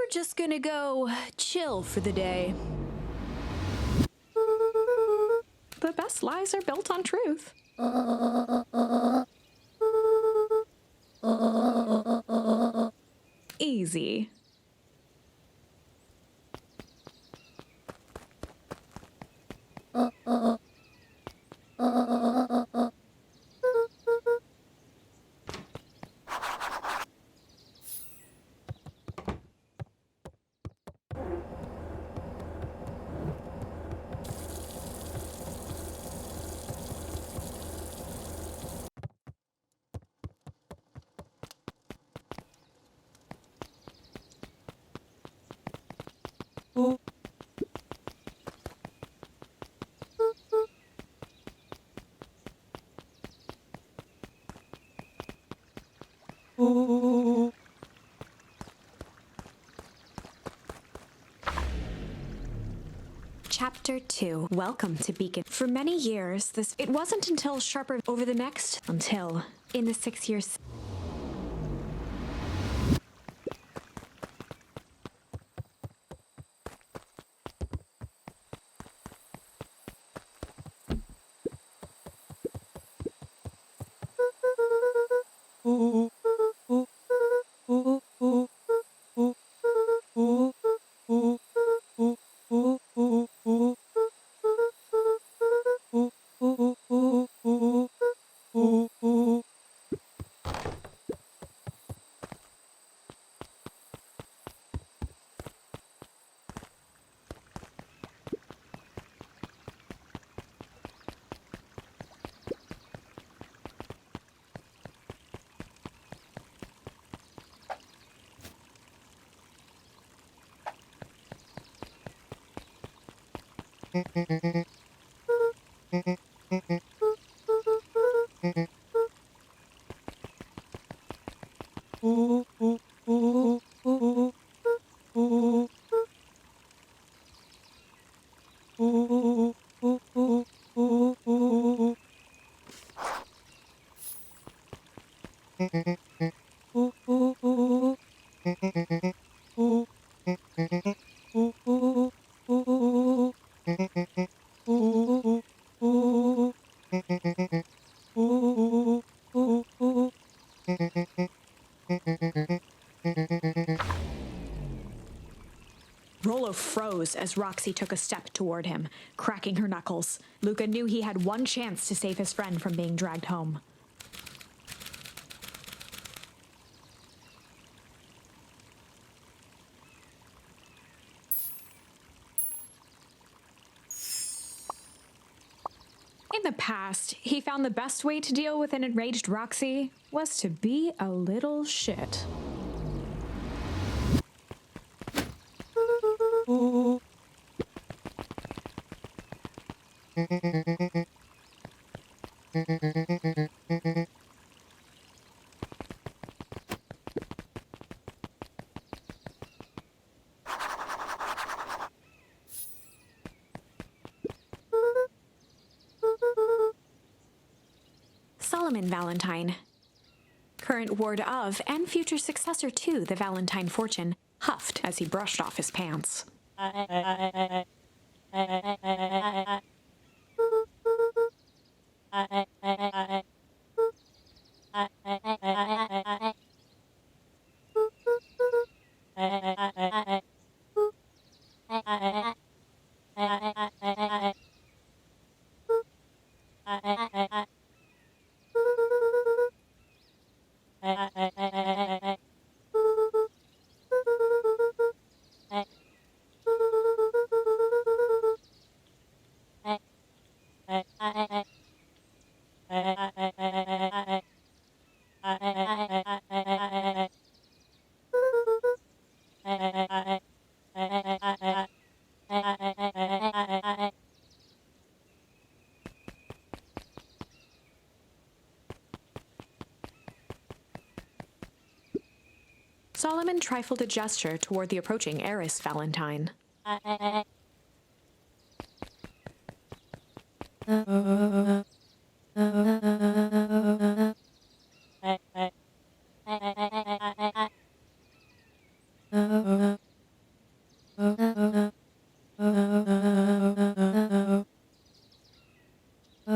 we're just gonna go chill for the day. The best lies are built on truth. Easy. Chapter 2. Welcome to Beacon. For many years, it wasn't until sharper over the next, until in the 6 years. Rollo froze as Roxy took a step toward him, cracking her knuckles. Luca knew he had one chance to save his friend from being dragged home. In the past, he found the best way to deal with an enraged Roxy was to be a little shit. Solomon Valentine, current ward of and future successor to the Valentine fortune, huffed as he brushed off his pants. Solomon trifled a gesture toward the approaching heiress Valentine. As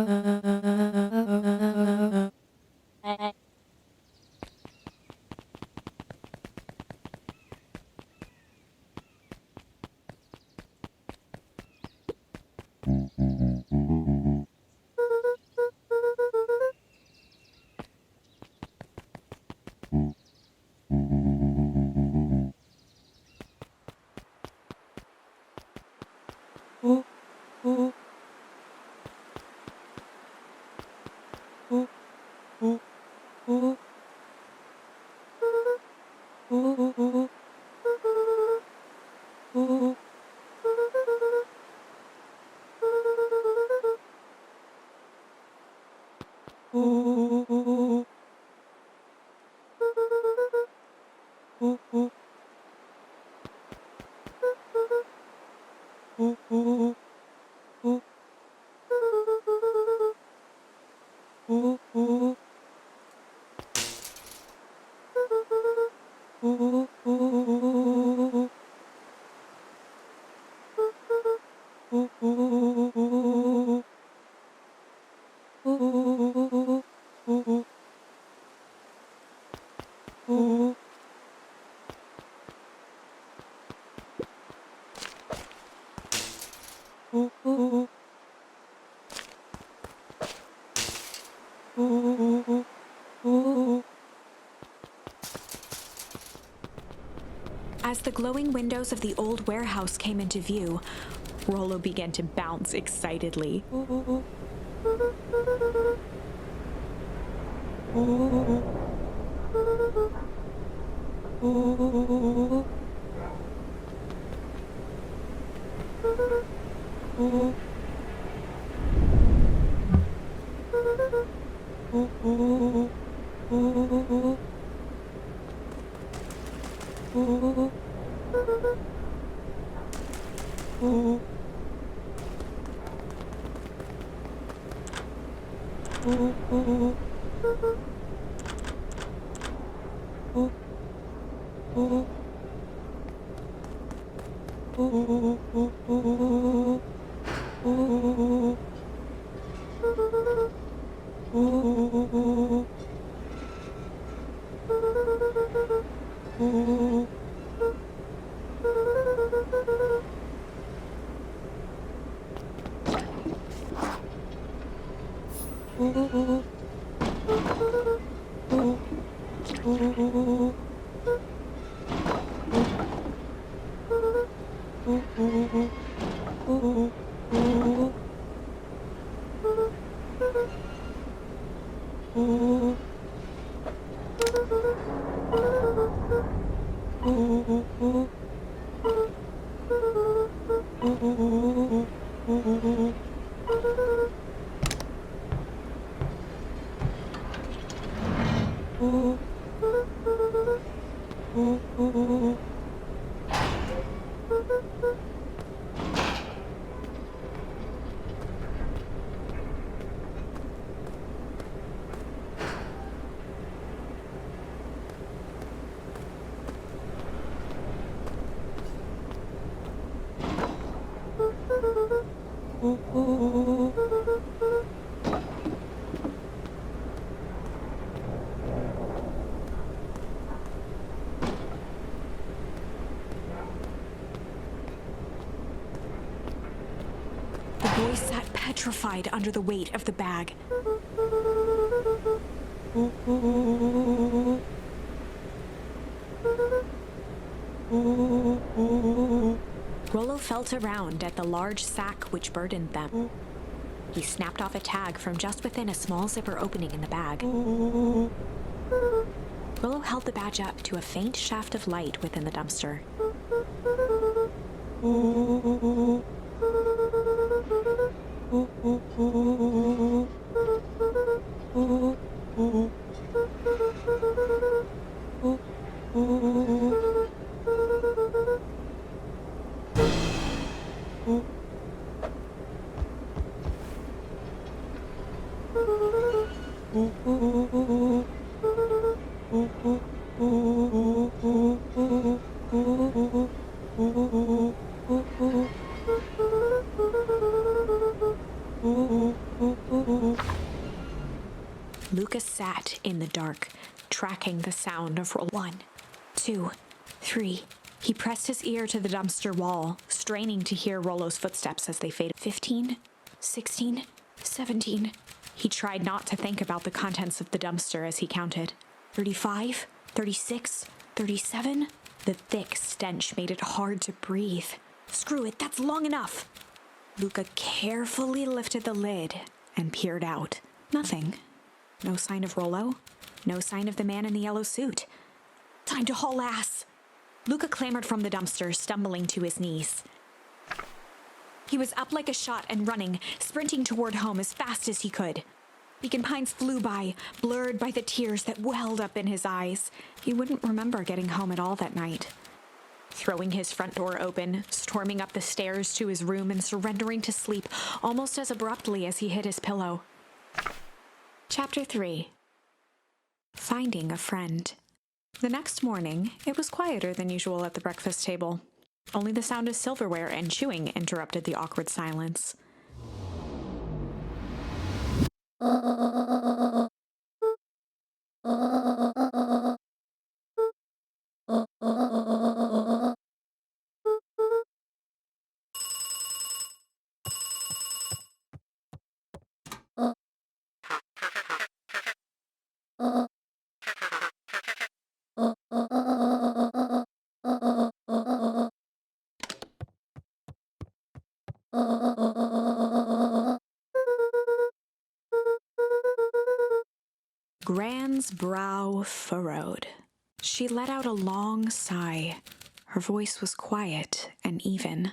the glowing windows of the old warehouse came into view, Rollo began to bounce excitedly. The boy sat petrified under the weight of the bag. Rollo felt around at the large sack which burdened them. He snapped off a tag from just within a small zipper opening in the bag. Rollo held the badge up to a faint shaft of light within the dumpster. Lucas sat in the dark, tracking the sound of roll. 1, 2, 3. He pressed his ear to the dumpster wall, straining to hear Rollo's footsteps as they faded. 15, 16, 17. He tried not to think about the contents of the dumpster as he counted. 35, 36, 37. The thick stench made it hard to breathe. Screw it, that's long enough. Luca carefully lifted the lid and peered out. Nothing. No sign of Rollo. No sign of the man in the yellow suit. Time to haul ass. Luca clambered from the dumpster, stumbling to his knees. He was up like a shot and running, sprinting toward home as fast as he could. Beacon Pines flew by, blurred by the tears that welled up in his eyes. He wouldn't remember getting home at all that night. Throwing his front door open, storming up the stairs to his room and surrendering to sleep almost as abruptly as he hit his pillow. Chapter 3. Finding a Friend. The next morning, it was quieter than usual at the breakfast table. Only the sound of silverware and chewing interrupted the awkward silence. Gran's brow furrowed. She let out a long sigh. Her voice was quiet and even.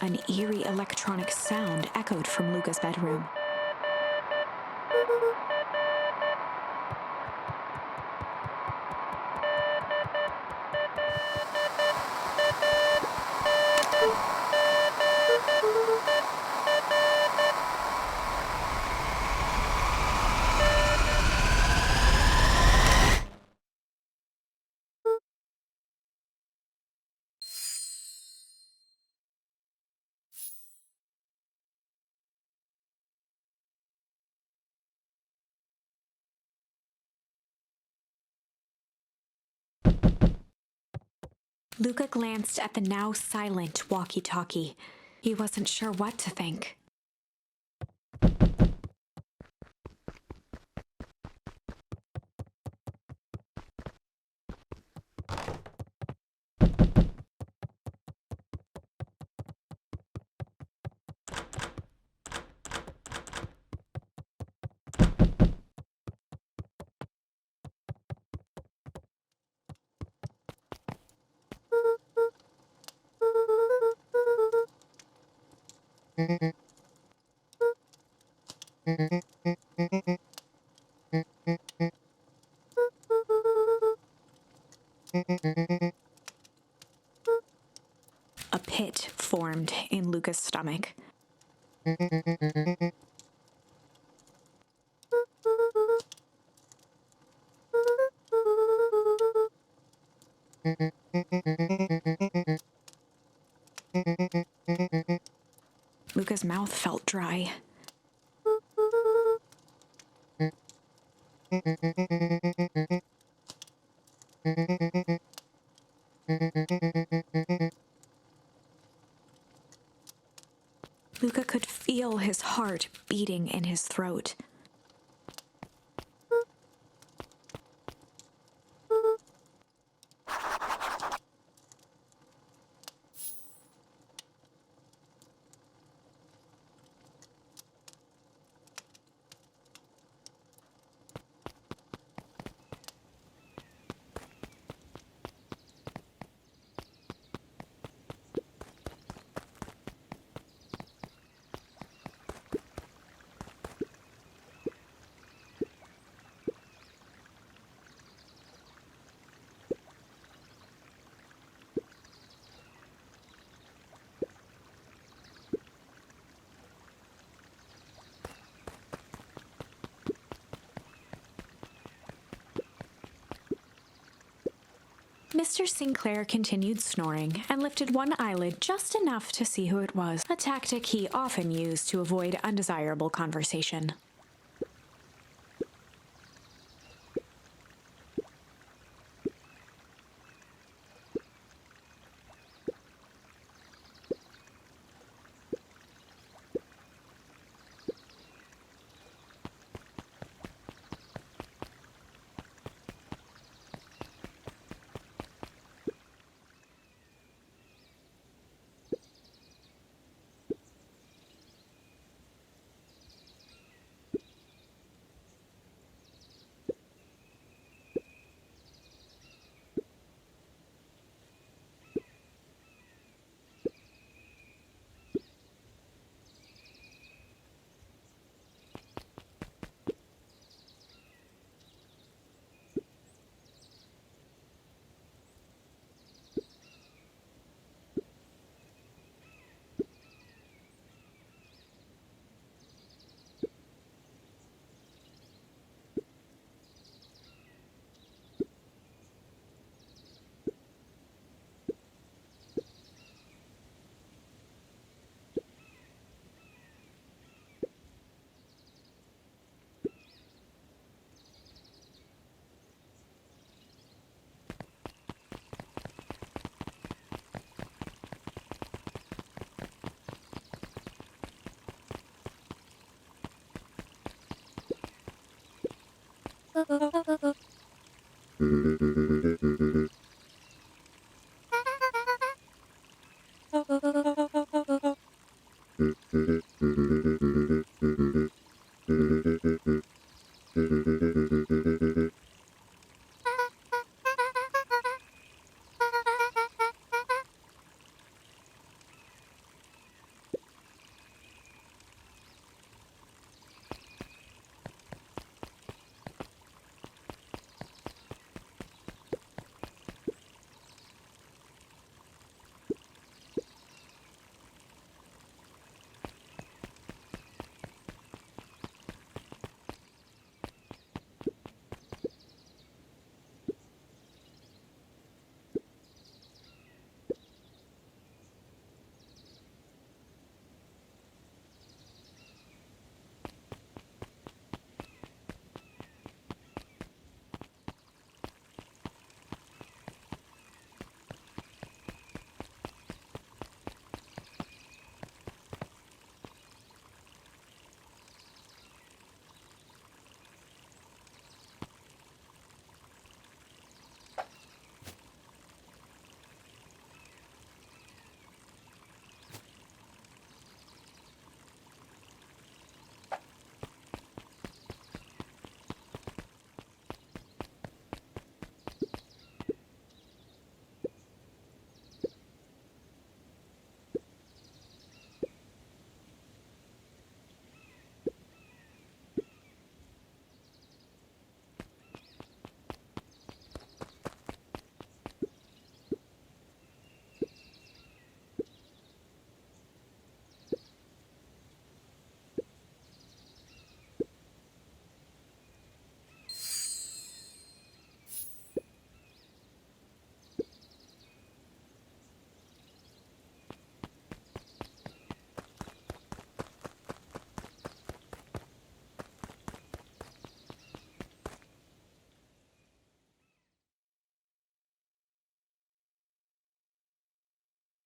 An eerie electronic sound echoed from Luca's bedroom. Luca glanced at the now silent walkie-talkie. He wasn't sure what to think. A pit formed in Luca's stomach. Luca's mouth felt dry. Luca could feel his heart beating in his throat. Mr. Sinclair continued snoring and lifted one eyelid just enough to see who it was, a tactic he often used to avoid undesirable conversation.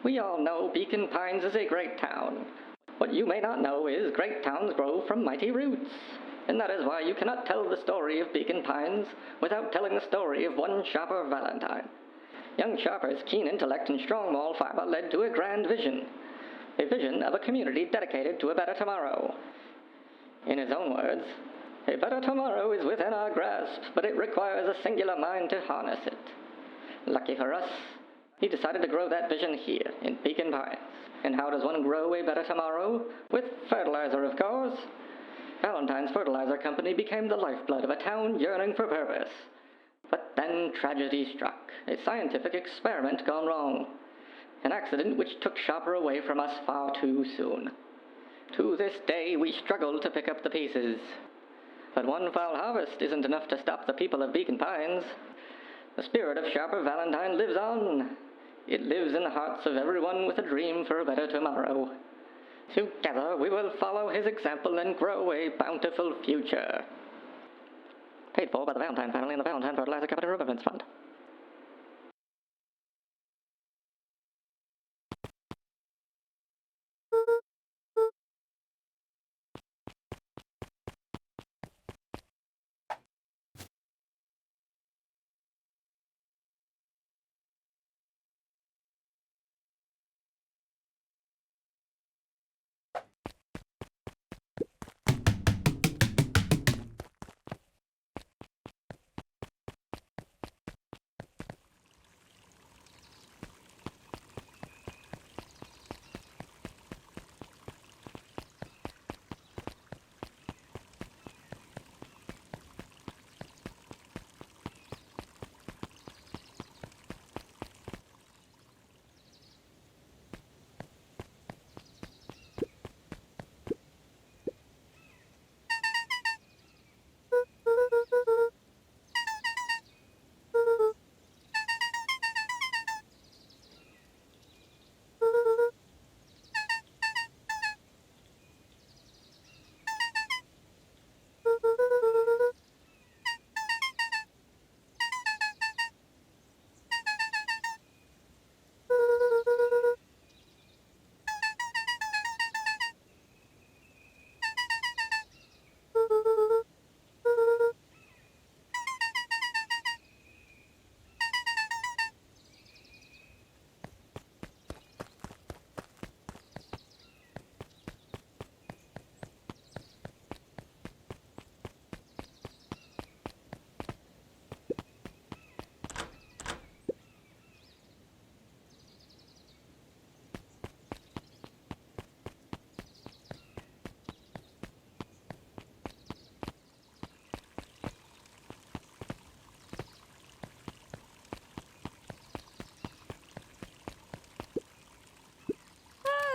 We all know Beacon Pines is a great town. What you may not know is great towns grow from mighty roots, and that is why you cannot tell the story of Beacon Pines without telling the story of one shopper Valentine. Young Sharper's keen intellect and strong moral fiber led to a grand vision, a vision of a community dedicated to a better tomorrow. In his own words, a better tomorrow is within our grasp, but it requires a singular mind to harness it. Lucky for us, he decided to grow that vision here, in Beacon Pines. And how does one grow a better tomorrow? With fertilizer, of course. Valentine's Fertilizer Company became the lifeblood of a town yearning for purpose. But then tragedy struck, a scientific experiment gone wrong. An accident which took Sharper away from us far too soon. To this day, we struggle to pick up the pieces. But one foul harvest isn't enough to stop the people of Beacon Pines. The spirit of Sharper Valentine lives on. It lives in the hearts of everyone with a dream for a better tomorrow. Together we will follow his example and grow a bountiful future. Paid for by the Valentine family and the Valentine Fertilizer Capital Improvements Fund.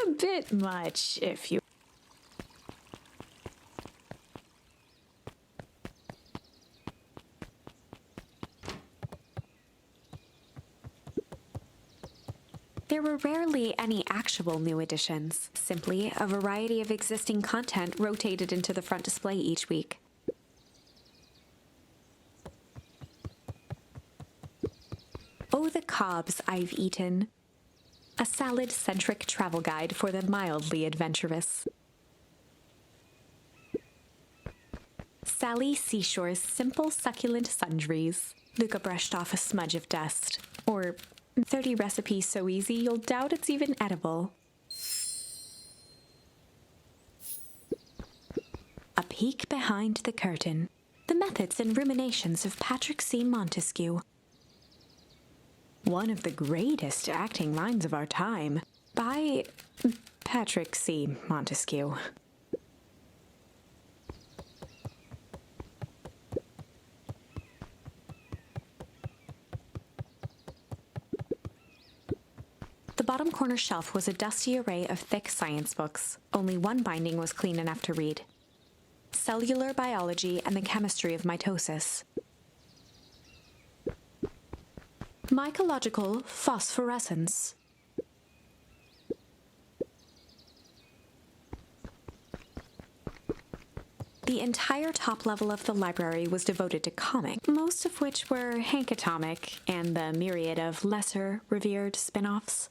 A bit much, if you... There were rarely any actual new additions, simply a variety of existing content rotated into the front display each week. Oh, the cobs I've eaten. A salad-centric travel guide for the mildly adventurous. Sally Seashore's simple succulent sundries. Luca brushed off a smudge of dust. Or 30 recipes so easy you'll doubt it's even edible. A peek behind the curtain. The methods and ruminations of Patrick C. Montesquieu. One of the greatest acting minds of our time, by Patrick C. Montesquieu. The bottom corner shelf was a dusty array of thick science books. Only one binding was clean enough to read. Cellular Biology and the Chemistry of Mitosis. Mycological Phosphorescence. The entire top level of the library was devoted to comics, most of which were Hank Atomic and the myriad of lesser revered spin-offs.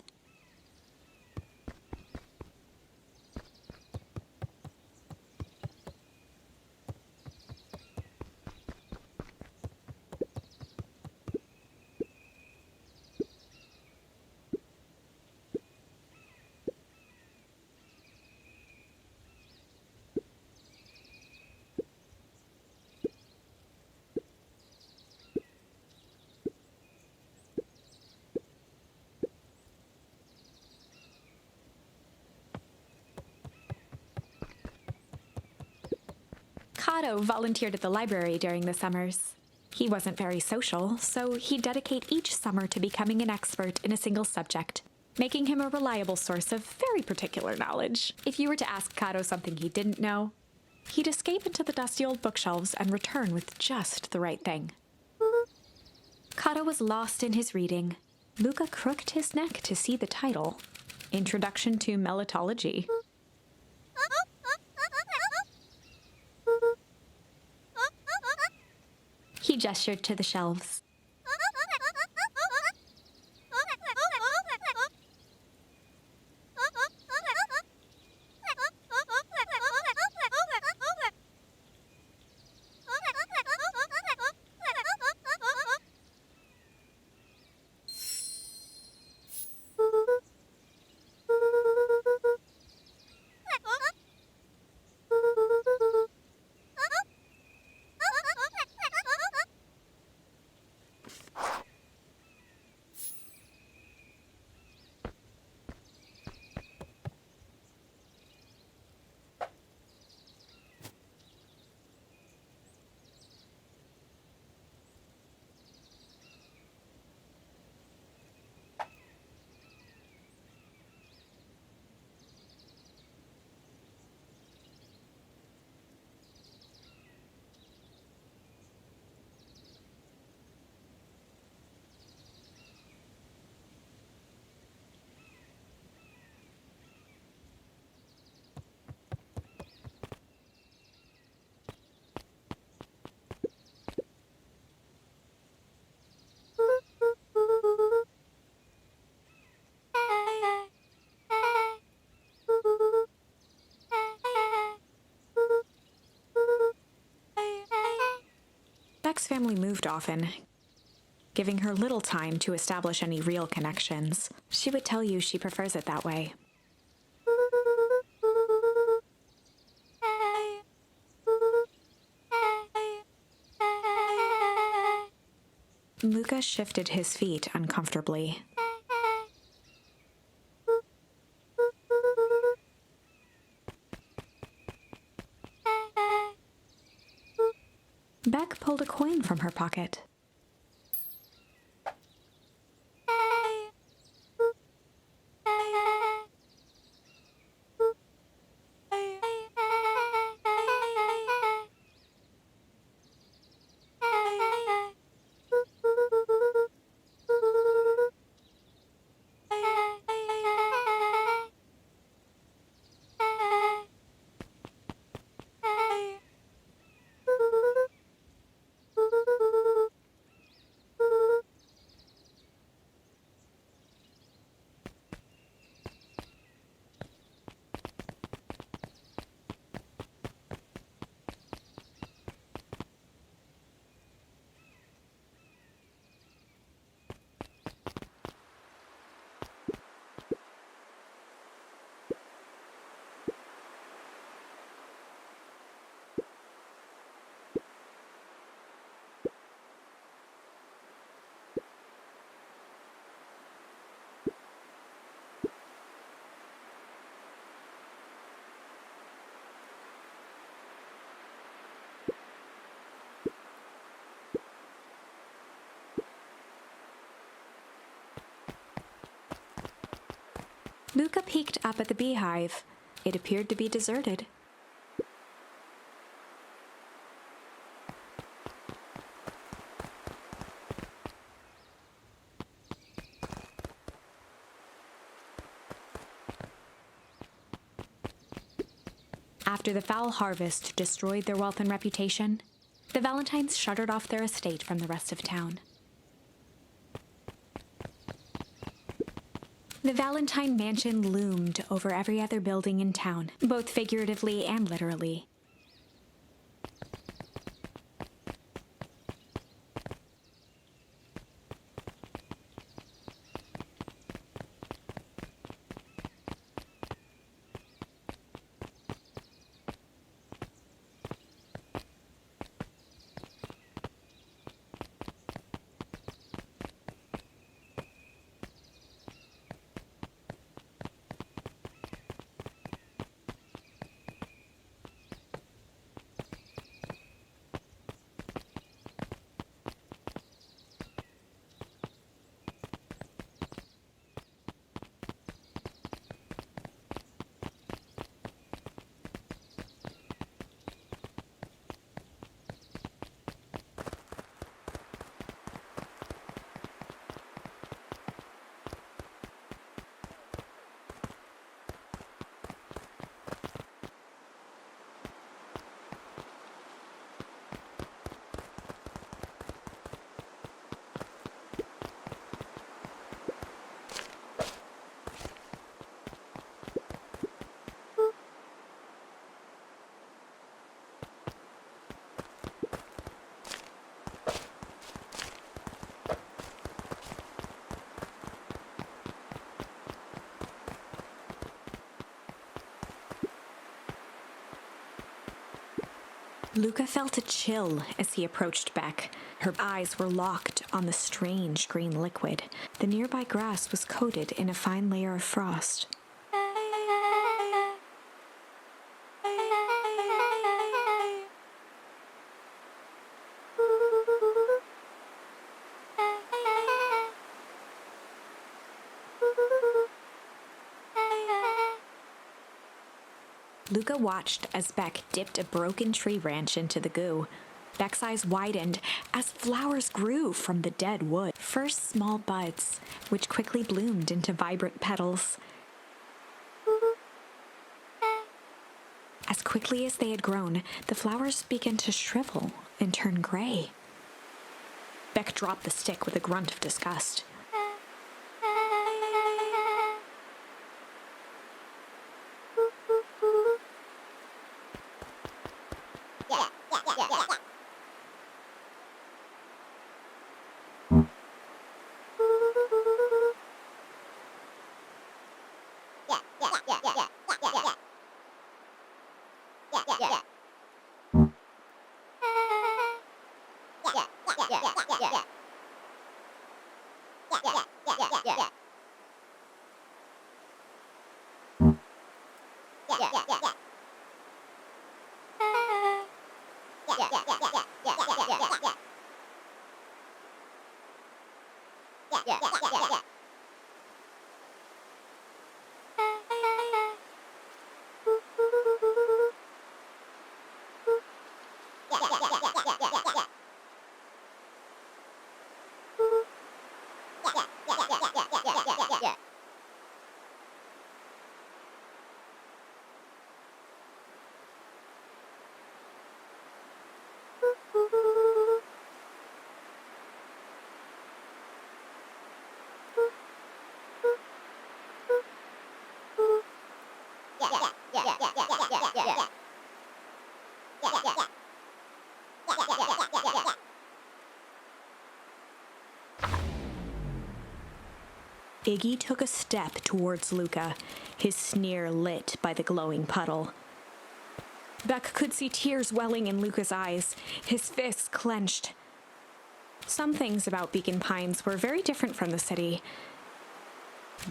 KANOH volunteered at the library during the summers. He wasn't very social, so he'd dedicate each summer to becoming an expert in a single subject, making him a reliable source of very particular knowledge. If you were to ask KANOH something he didn't know, he'd escape into the dusty old bookshelves and return with just the right thing. Kato was lost in his reading. Luca crooked his neck to see the title, Introduction to Melitology. He gestured to the shelves. Beck's family moved often, giving her little time to establish any real connections. She would tell you she prefers it that way. Luca shifted his feet uncomfortably. Beck pulled a coin from her pocket. Luca peeked up at the beehive. It appeared to be deserted. After the foul harvest destroyed their wealth and reputation, the Valentines shuttered off their estate from the rest of town. The Valentine mansion loomed over every other building in town, both figuratively and literally. Luca felt a chill as he approached Beck. Her eyes were locked on the strange green liquid. The nearby grass was coated in a fine layer of frost. Luca watched as Beck dipped a broken tree branch into the goo. Beck's eyes widened as flowers grew from the dead wood. First small buds, which quickly bloomed into vibrant petals. As quickly as they had grown, the flowers began to shrivel and turn gray. Beck dropped the stick with a grunt of disgust. Iggy took a step towards Luca, his sneer lit by the glowing puddle. Beck could see tears welling in Luca's eyes, his fists clenched. Some things about Beacon Pines were very different from the city.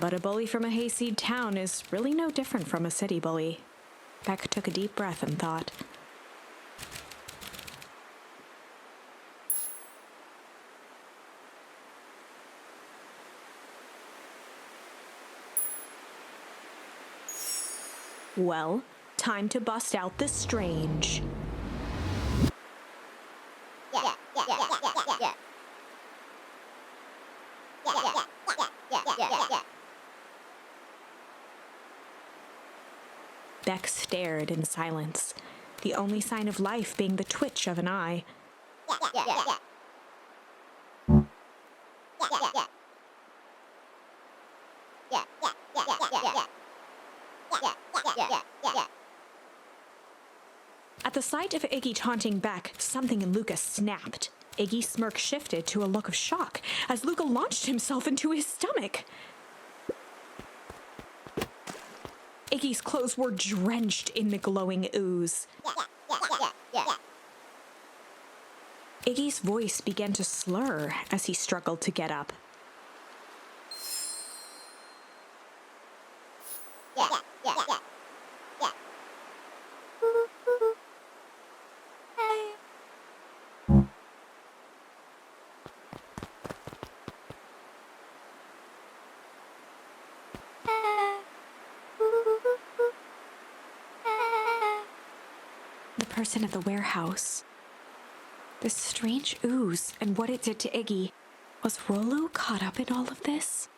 But a bully from a hayseed town is really no different from a city bully. Beck took a deep breath and thought. Well, time to bust out the strange. Beck stared in silence, the only sign of life being the twitch of an eye. At the sight of Iggy taunting Beck, something in Luca snapped. Iggy's smirk shifted to a look of shock as Luca launched himself into his stomach. Iggy's clothes were drenched in the glowing ooze. Iggy's voice began to slur as he struggled to get up. The person at the warehouse. This strange ooze and what it did to Iggy. Was Rollo caught up in all of this?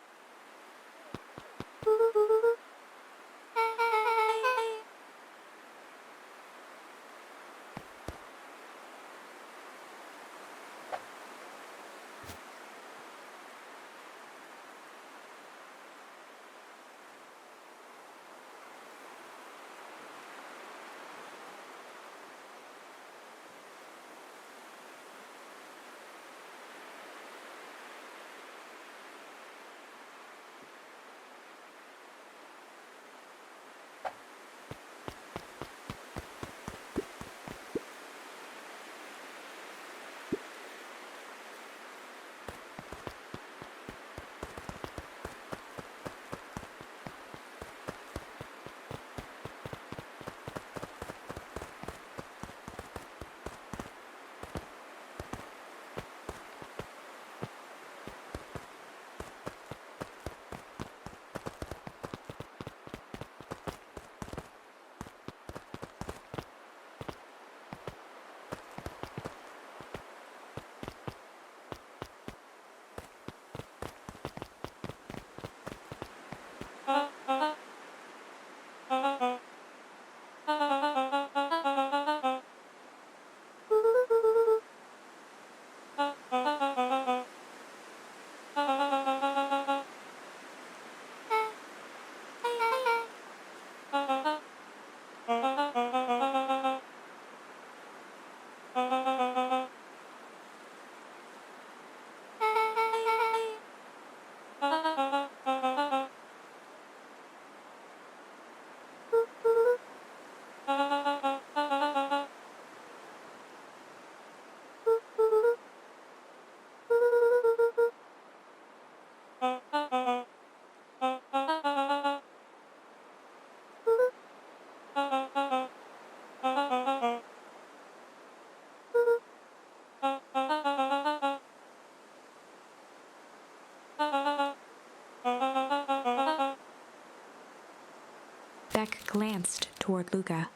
Beck glanced toward Luca.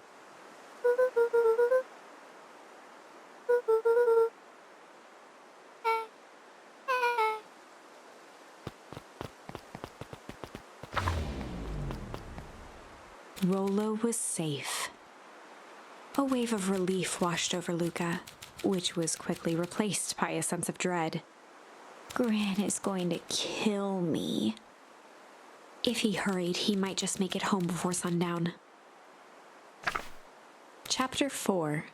Rollo was safe. A wave of relief washed over Luca, which was quickly replaced by a sense of dread. Gran is going to kill me. If he hurried, he might just make it home before sundown. Chapter 4.